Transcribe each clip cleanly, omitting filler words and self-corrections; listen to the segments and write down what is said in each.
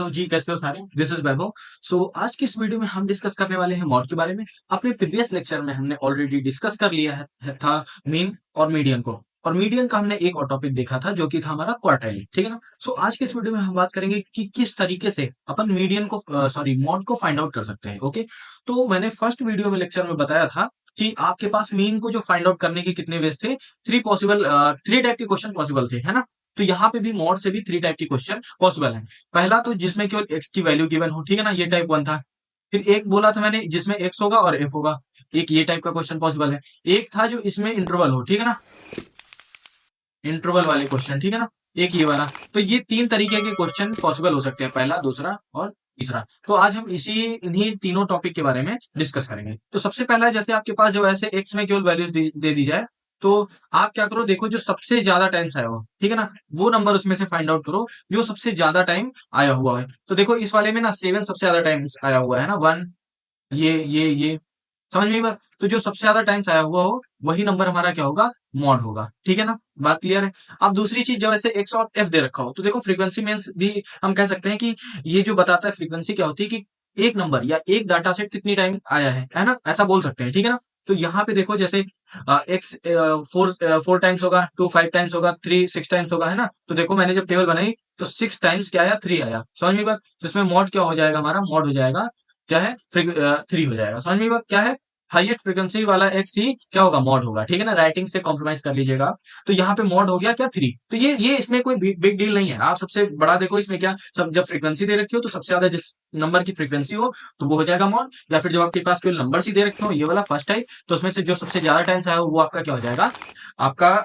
Hello जी, कैसे हो सारे? दिस इज वैभव। सो आज की इस वीडियो में हम डिस्कस करने वाले हैं मॉड के बारे में। अपने प्रीवियस लेक्चर में हमने ऑलरेडी डिस्कस कर लिया था मीन और मीडियन को। और मीडियन का हमने एक और टॉपिक देखा था जो कि था हमारा क्वार्टाइल, ठीक है ना। सो आज के इस वीडियो में हम बात करेंगे कि किस तरीके से अपन मीडियन को सॉरी मॉड को फाइंड आउट कर सकते हैं। ओके, तो मैंने फर्स्ट वीडियो में लेक्चर में बताया था कि आपके पास मीन को जो फाइंड आउट करने के कितने वेज थे। थ्री टाइप के क्वेश्चन पॉसिबल थे, है ना। तो यहाँ पे भी मॉड से भी थ्री टाइप के क्वेश्चन पॉसिबल है। पहला तो जिसमें केवल एक्स की वैल्यू गिवन हो, ठीक है ना, ये टाइप वन था। फिर एक बोला था मैंने जिसमें एक्स होगा और एफ होगा, एक ये टाइप का क्वेश्चन पॉसिबल है। एक था जो इसमें इंटरवल हो, ठीक है ना, इंटरवल वाले क्वेश्चन, ठीक है ना, एक ये वाला। तो ये तीन तरीके के क्वेश्चन पॉसिबल हो सकते हैं, पहला, दूसरा और तीसरा। तो आज हम इन्हीं तीनों टॉपिक के बारे में डिस्कस करेंगे। तो सबसे पहला, जैसे आपके पास जो ऐसे एक्स में केवल वैल्यूज दे दी जाए, तो आप क्या करो, देखो जो सबसे ज्यादा टाइम्स आया हो, ठीक है ना, वो नंबर उसमें से फाइंड आउट करो जो सबसे ज्यादा टाइम आया हुआ है। तो देखो इस वाले में ना 7 सबसे ज्यादा टाइम्स आया हुआ है ना, वन, ये समझ में बात। तो जो सबसे ज्यादा टाइम्स आया हुआ हो वही नंबर हमारा क्या होगा, मॉड होगा, ठीक है ना। बात क्लियर है। अब दूसरी चीज, जब ऐसे एक्स और एफ दे रखा हो, तो देखो फ्रीक्वेंसी में भी हम कह सकते हैं कि ये जो बताता है फ्रीक्वेंसी क्या होती है कि एक नंबर या एक डाटा सेट कितनी टाइम आया है ना, ऐसा बोल सकते हैं, ठीक है ना। तो यहाँ पे देखो जैसे एक्स फोर फोर टाइम्स होगा, टू फाइव टाइम्स होगा, थ्री सिक्स टाइम्स होगा, है ना। तो देखो मैंने जब टेबल बनाई तो सिक्स टाइम्स क्या आया, थ्री आया, समझ में बात। तो इसमें मॉड क्या हो जाएगा, हमारा मॉड हो जाएगा क्या है, थ्री हो जाएगा। समझ में बात क्या है, हाईएस्ट फ्रीक्वेंसी वाला एक्स ही क्या होगा, मॉड होगा, ठीक है ना। राइटिंग से कॉम्प्रोमाइज कर लीजिएगा। तो यहाँ पे मॉड हो गया क्या, थ्री। तो ये इसमें कोई बिग डील नहीं है। आप सबसे बड़ा देखो इसमें क्या, सब जब फ्रीक्वेंसी दे रखी हो तो सबसे ज्यादा जिस नंबर की फ्रीक्वेंसी हो तो वो हो जाएगा मॉड। या फिर जब आपके पास केवल नंबर ही दे रखे हो, ये वाला फर्स्ट टाइप, तो उसमें से जो सबसे ज्यादा टाइम्स आया हो वो आपका क्या हो जाएगा, आपका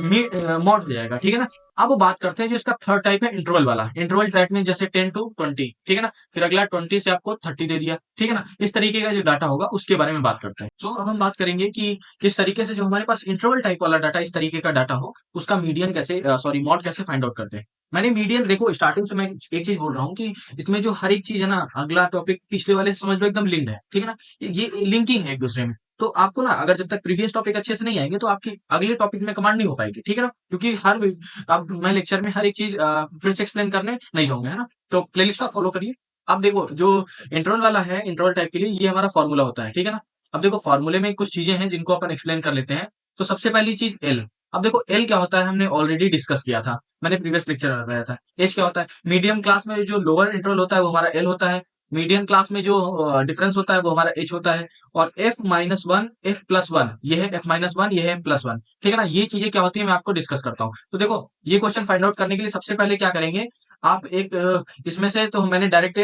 मॉड हो जाएगा, ठीक है ना। अब बात करते हैं जो इसका थर्ड टाइप है, इंटरवल वाला। इंटरवल टाइप में जैसे 10 to 20, ठीक है ना, फिर अगला 20 से आपको 30 दे दिया, ठीक है ना। इस तरीके का जो डाटा होगा उसके बारे में बात करते हैं। सो अब हम बात करेंगे कि किस तरीके से जो हमारे पास इंटरवल टाइप वाला डाटा, इस तरीके का डाटा हो, उसका मीडियन कैसे सॉरी मॉड कैसे फाइंड आउट करते हैं। मैंने मीडियन, देखो स्टार्टिंग से मैं एक चीज बोल रहा हूँ कि इसमें जो हर एक चीज है ना, अगला टॉपिक पिछले वाले से समझ लो एकदम लिंक्ड है, ठीक है ना। ये लिंकिंग है एक दूसरे में। तो आपको ना, अगर जब तक प्रीवियस टॉपिक अच्छे से नहीं आएंगे तो आपकी अगले टॉपिक में कमांड नहीं हो पाएगी, ठीक है ना। क्योंकि अब मैं लेक्चर में हर एक चीज फिर से एक्सप्लेन करने नहीं जाऊंगा, है ना। तो प्लेलिस्ट का फॉलो करिए। अब देखो जो इंटरवल वाला है, इंटरवल टाइप के लिए ये हमारा फॉर्मूला होता है, ठीक है ना। अब देखो फॉर्मूले में कुछ चीजें हैं जिनको अपन एक्सप्लेन कर लेते हैं। तो सबसे पहली चीज एल। अब देखो एल क्या होता है, हमने ऑलरेडी डिस्कस किया था, मैंने प्रीवियस लेक्चर में बताया था। एच क्या होता है, मीडियम क्लास में जो लोअर इंटरवल होता है वो हमारा एल होता है। मीडियम क्लास में जो डिफरेंस होता है वो हमारा एच होता है। और F minus one, F plus one, ये है एफ माइनस वन, ये है प्लस वन, ठीक है ना। ये चीजें क्या होती है मैं आपको डिस्कस करता हूँ। तो देखो ये क्वेश्चन फाइंड आउट करने के लिए सबसे पहले क्या करेंगे, आप एक इसमें से तो मैंने डायरेक्ट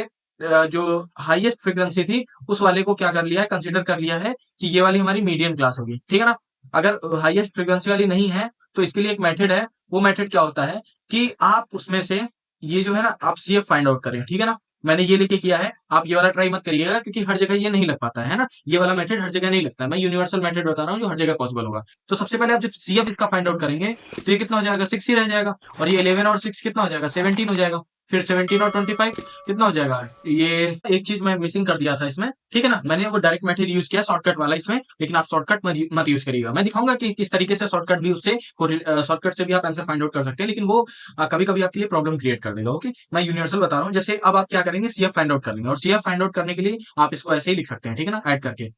जो हाईएस्ट फ्रीक्वेंसी थी उस वाले को क्या कर लिया है, कंसीडर कर लिया है कि ये वाली हमारी मीडियम क्लास होगी, ठीक है ना। अगर हाईएस्ट फ्रीक्वेंसी वाली नहीं है तो इसके लिए एक मेथड है। वो मेथड क्या होता है कि आप उसमें से ये जो है ना, आप सीएफ फाइंड आउट करें, ठीक है ना। मैंने ये लेके किया है, आप ये वाला ट्राई मत करिएगा क्योंकि हर जगह ये नहीं लग पाता है ना। ये वाला मेथड हर जगह नहीं लगता है। मैं यूनिवर्सल मेथड बता रहा हूँ जो हर जगह पॉसिबल होगा। तो सबसे पहले आप जब सीएफ इसका फाइंड आउट करेंगे तो ये कितना हो जाएगा, सिक्स ही रह जाएगा। और ये 11 और सिक्स कितना हो जाएगा, 17 हो जाएगा। फिर 17 और 25 कितना हो जाएगा। ये एक चीज मैं मिसिंग कर दिया था इसमें, ठीक है ना। मैंने वो डायरेक्ट मेथड यूज किया शॉर्टकट वाला इसमें, लेकिन आप शॉर्टकट मत यूज करिएगा। मैं दिखाऊंगा कि किस तरीके से शॉर्टकट भी उससे शॉर्टकट से भी आप आंसर फाइंड आउट कर सकते हैं, लेकिन वो कभी कभी आपके लिए प्रॉब्लम क्रिएट कर देगा। ओके, मैं यूनिवर्सल बता रहा हूँ। जैसे अब आप क्या करेंगे, सीएफ फाइंड आउट कर लेंगे। और सीएफ फाइंड आउट करने के लिए आप इसको ऐसे ही लिख सकते हैं, ठीक है ना, ऐड करके।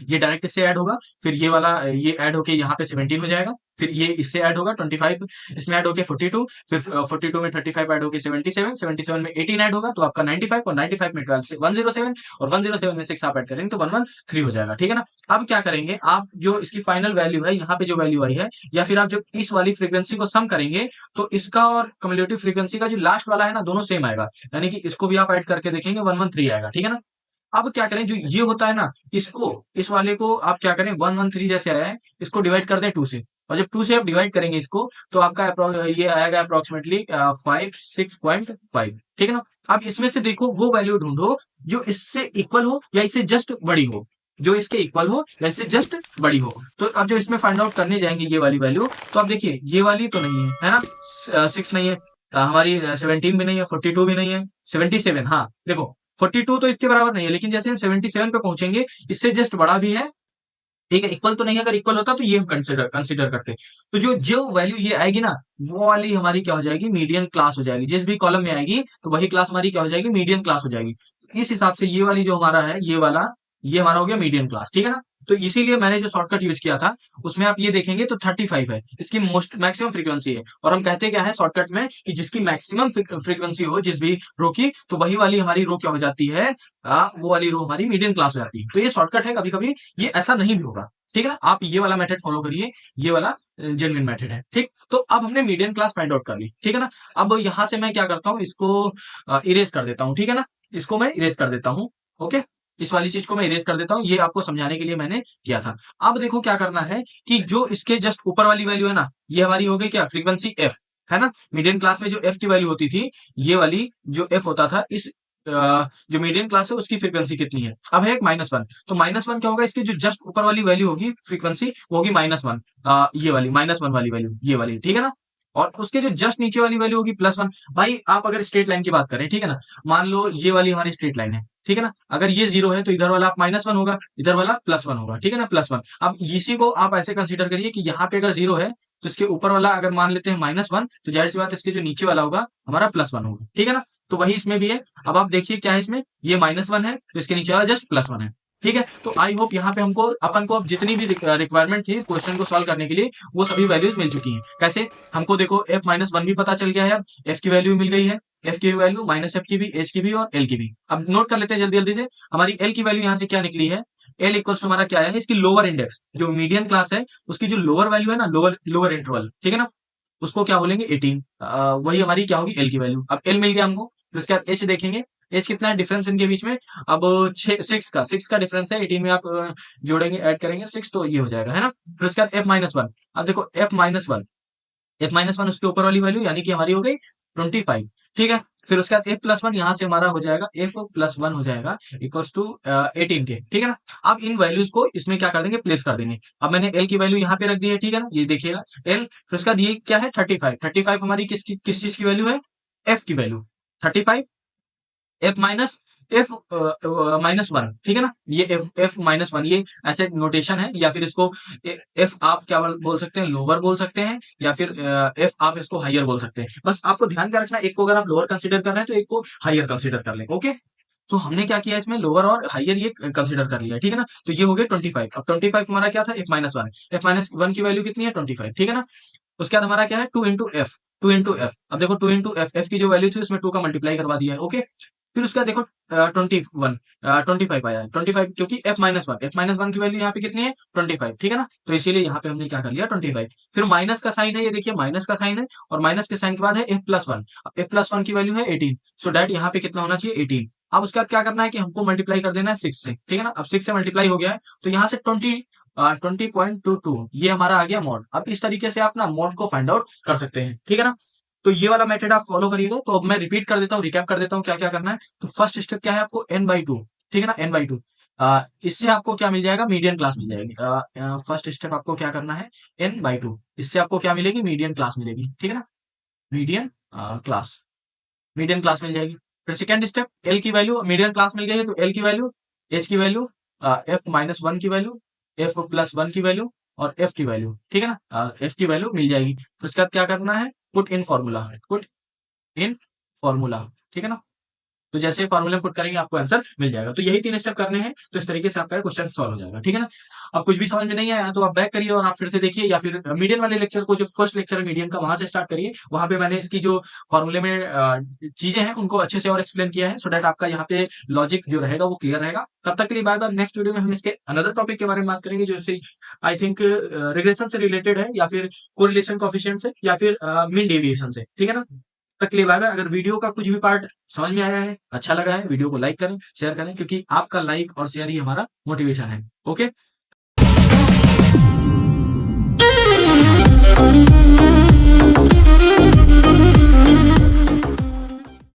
ये डायरेक्ट इससे ऐड होगा, फिर ये वाला ये ऐड होके यहाँ पे 17 हो जाएगा। फिर ये इससे ऐड होगा 25, इसमें ऐड होके 42, फिर 42 में 35 ऐड होके 77, 77 में 18 ऐड होगा तो आपका 95, और 95 में 12 से 107, और 107 में 6 आप ऐड करेंगे तो 113 हो जाएगा, ठीक है ना। अब क्या करेंगे, आप जो इसकी फाइनल वैल्यू है, यहाँ पे जो वैल्यू आई है, या फिर आप जब इस वाली फ्रीक्वेंसी को सम करेंगे तो इसका और कम्युलेटिव फ्रीक्वेंसी का जो लास्ट वाला है ना, दोनों सेम आएगा। यानी कि इसको भी आप ऐड करके देखेंगे 113 आएगा, ठीक है ना। अब क्या करें, जो ये होता है ना, इसको इस वाले को आप क्या करें, 113 जैसे आया है, इसको डिवाइड कर दें टू से। और जब टू से आप डिवाइड करेंगे इसको तो आपका ये आएगा अप्रोक्सीमेटली 56.5, ठीक है ना। अब इसमें से देखो वो वैल्यू ढूंढो जो इससे इक्वल हो या इससे जस्ट बड़ी हो, जो इसके इक्वल हो या इससे जस्ट बड़ी हो। तो अब जब इसमें फाइंड आउट करने जाएंगे ये वाली वैल्यू, तो आप देखिए ये वाली तो नहीं है ना, सिक्स नहीं है, हमारी 17 भी नहीं है, 42 भी नहीं है, 77, हाँ देखो 42 तो इसके बराबर नहीं है, लेकिन जैसे हम 77 पे पहुंचेंगे इससे जस्ट बड़ा भी है ठीक है, इक्वल तो नहीं है, अगर इक्वल होता तो ये हम कंसिडर कंसिडर करते। तो जो जो वैल्यू ये आएगी ना, वो वाली हमारी क्या हो जाएगी, मीडियन क्लास हो जाएगी। जिस भी कॉलम में आएगी तो वही क्लास हमारी क्या हो जाएगी, मीडियन क्लास हो जाएगी। इस हिसाब से ये वाली जो हमारा है, ये वाला, ये हमारा हो गया मीडियन क्लास, ठीक है ना। तो इसीलिए मैंने जो शॉर्टकट यूज किया था, उसमें आप ये देखेंगे तो 35 है, इसकी मोस्ट मैक्सिमम फ्रीक्वेंसी है। और हम कहते क्या है शॉर्टकट में, कि जिसकी मैक्सिमम फ्रीक्वेंसी हो जिस भी रो की, तो वही वाली हमारी रो क्या हो जाती है, वो वाली रो हमारी मीडियन क्लास हो जाती है। तो ये शॉर्टकट है, कभी कभी ये ऐसा नहीं भी होगा, ठीक है ना। आप ये वाला मेथड फॉलो करिए, ये वाला जेन्युइन मेथड है, ठीक। तो अब हमने मीडियन क्लास फाइंड आउट कर ली, ठीक है ना। अब यहां से मैं क्या करता हूँ, इसको इरेज कर देता हूँ, ठीक है ना। इसको मैं इरेज कर देता हूँ, ओके। इस वाली चीज को मैं इरेज कर देता हूँ, ये आपको समझाने के लिए मैंने किया था। अब देखो क्या करना है, कि जो इसके जस्ट ऊपर वाली वैल्यू है ना, ये हमारी हो गई क्या, फ्रीक्वेंसी एफ, है ना। मीडियन क्लास में जो एफ की वैल्यू होती थी, ये वाली जो एफ होता था, इस जो मीडियन क्लास है उसकी फ्रीक्वेंसी कितनी है, अब है एक -1। तो -1 क्या होगा, इसकी जो जस्ट ऊपर वाली वैल्यू होगी फ्रीक्वेंसी, वो होगी -1, ये वाली -1 वाली वैल्यू, ये वाली, ठीक है ना। और उसके जो जस्ट नीचे वाली वैल्यू होगी +1। भाई आप अगर स्ट्रेट लाइन की बात करें, ठीक है ना, मान लो ये वाली हमारी स्ट्रेट लाइन है, ठीक है ना। अगर ये 0 है तो इधर वाला -1 होगा, इधर वाला +1 होगा, ठीक है ना, +1। अब इसी को आप ऐसे कंसीडर करिए कि यहाँ पे अगर 0 है, तो इसके ऊपर वाला अगर मान लेते हैं -1, तो जाहिर सी बात है इसके जो नीचे वाला होगा हमारा +1 होगा, ठीक है ना। तो वही इसमें भी है। अब आप देखिए क्या है इसमें, ये -1 है, तो इसके नीचे वाला जस्ट +1 है, ठीक है। तो आई होप यहाँ पे हमको अपन को अब जितनी भी रिक्वायरमेंट थी क्वेश्चन को सॉल्व करने के लिए, वो सभी वैल्यूज मिल चुकी हैं। कैसे, हमको देखो f-1 भी पता चल गया है, अब f की वैल्यू मिल गई है, f की वैल्यू -f की भी, h की भी और l की भी। अब नोट कर लेते हैं जल्दी जल्दी से, हमारी l की वैल्यू यहाँ से क्या निकली है, l इक्वल्स हमारा क्या है, इसकी लोअर इंडेक्स, जो मीडियन क्लास है उसकी जो लोअर वैल्यू है ना, लोअर लोअर इंटरवल, ठीक है ना, उसको क्या बोलेंगे 18। वही हमारी क्या होगी, एल की वैल्यू। अब एल मिल गया हमको, फिर उसके बाद एच देखेंगे, एच कितना है डिफरेंस इनके बीच में, अब 6 का डिफरेंस है, 18 में आप जोड़ेंगे ऐड करेंगे 6, तो ये हो जाएगा, है ना। फिर उसके बाद f-1, अब देखो f-1 उसके ऊपर वाली वैल्यू यानी कि हमारी हो गई 25, ठीक है। फिर उसके बाद f+1 यहां से हमारा हो जाएगा, f+1 हो जाएगा इक्वल्स टू 18 के, ठीक है ना। अब इन वैल्यूज को इसमें क्या कर देंगे, प्लेस कर देंगे। अब मैंने l की वैल्यू यहाँ पे रख दी है, ठीक है ना, ये देखिएगा l। फिर उसका ये क्या है 35, 35 हमारी किस चीज की वैल्यू है, f की वैल्यू 35, f माइनस एफ -1, ठीक है ना। ये f-1 ये ऐसे नोटेशन है, या फिर इसको f आप क्या बोल सकते हैं, लोअर बोल सकते हैं, या फिर f आप इसको हायर बोल सकते हैं। बस आपको ध्यान क्या रखना, एक को अगर आप लोअर कंसीडर कर रहे हैं तो एक को हायर कंसीडर कर लें, ओके। तो हमने क्या किया इसमें, लोअर और हायर ये कंसीडर कर लिया, ठीक है ना। तो ये हो गया 25। अब 25 हमारा क्या था, f-1, f-1 की वैल्यू कितनी है 25, ठीक है ना। उसके बाद हमारा क्या है 2 इंटू एफ, 2 इंटू एफ। अब देखो 2 इंटू एफ, एफ की जो वैल्यू थी उसमें 2 का मल्टीप्लाई करवा दिया है, ओके। फिर उसका देखो 21, 25 आया है, 25 क्योंकि f-1 की वैल्यू यहाँ पे कितनी है 25, ठीक है ना। तो इसीलिए यहाँ पे हमने क्या कर लिया 25। फिर माइनस का साइन है, ये देखिए माइनस का साइन है, और माइनस के साइन के बाद है f+1। अब f+1 की वैल्यू है 18, सो डैट यहाँ पे कितना होना चाहिए 18। अब उसके बाद क्या करना है कि हमको मल्टीप्लाई कर देना है 6 से, ठीक है ना। अब 6 से मल्टीप्लाई हो गया है, तो यहाँ से 20.22 ये हमारा आ गया मॉड। अब इस तरीके से आप ना मॉड को फाइंड आउट कर सकते हैं, ठीक है ना। तो ये वाला मेथड आप फॉलो करिएगा। तो अब मैं रिपीट कर देता हूँ, रिकैप कर देता हूँ क्या क्या करना है। तो फर्स्ट स्टेप क्या है, आपको n/2, ठीक है ना, n/2। इससे आपको क्या मिल जाएगा, मीडियन क्लास मिल जाएगी। फर्स्ट स्टेप आपको क्या करना है, n/2, इससे आपको क्या मिलेगी, मीडियन क्लास मिलेगी, ठीक है ना, मीडियन क्लास, मीडियन क्लास मिल जाएगी। फिर सेकंड स्टेप, एल की वैल्यू, मीडियन क्लास मिल गई है तो एल की वैल्यू, एच की वैल्यू, f-1 की वैल्यू, f+1 की वैल्यू, और f की वैल्यू, ठीक है ना, f की वैल्यू मिल जाएगी। फिर उसके बाद क्या करना है, put in formula, put in formula, ठीक है ना। तो जैसे फॉर्मूला पुट करेंगे आपको आंसर मिल जाएगा। तो यही 3 स्टेप करने हैं, तो इस तरीके से आपका क्वेश्चन सॉल्व हो जाएगा, ठीक है ना। अब कुछ भी समझ में नहीं आया तो आप बैक करिए और आप फिर से देखिए, या फिर मीडियन वाले लेक्चर को, जो फर्स्ट लेक्चर है मीडियन का, वहां से स्टार्ट करिए। वहां पे मैंने इसकी जो फॉर्मूले में चीजें हैं उनको अच्छे से और एक्सप्लेन किया है, सो दैट आपका यहाँ पे लॉजिक जो रहेगा वो क्लियर रहेगा। तब तक के लिए बाय बाय। नेक्स्ट वीडियो में हम इसके अनदर टॉपिक के बारे में बात करेंगे, जो आई थिंक रिग्रेशन से रिलेटेड है, या फिर कोरिलेशन कोएफिशिएंट से, या फिर मीन डेविएशन से, ठीक है ना। तक के लिए बाय बाय। अगर वीडियो का कुछ भी पार्ट समझ में आया है, अच्छा लगा है, वीडियो को लाइक करें, शेयर करें, क्योंकि आपका लाइक और शेयर ही हमारा मोटिवेशन है, ओके।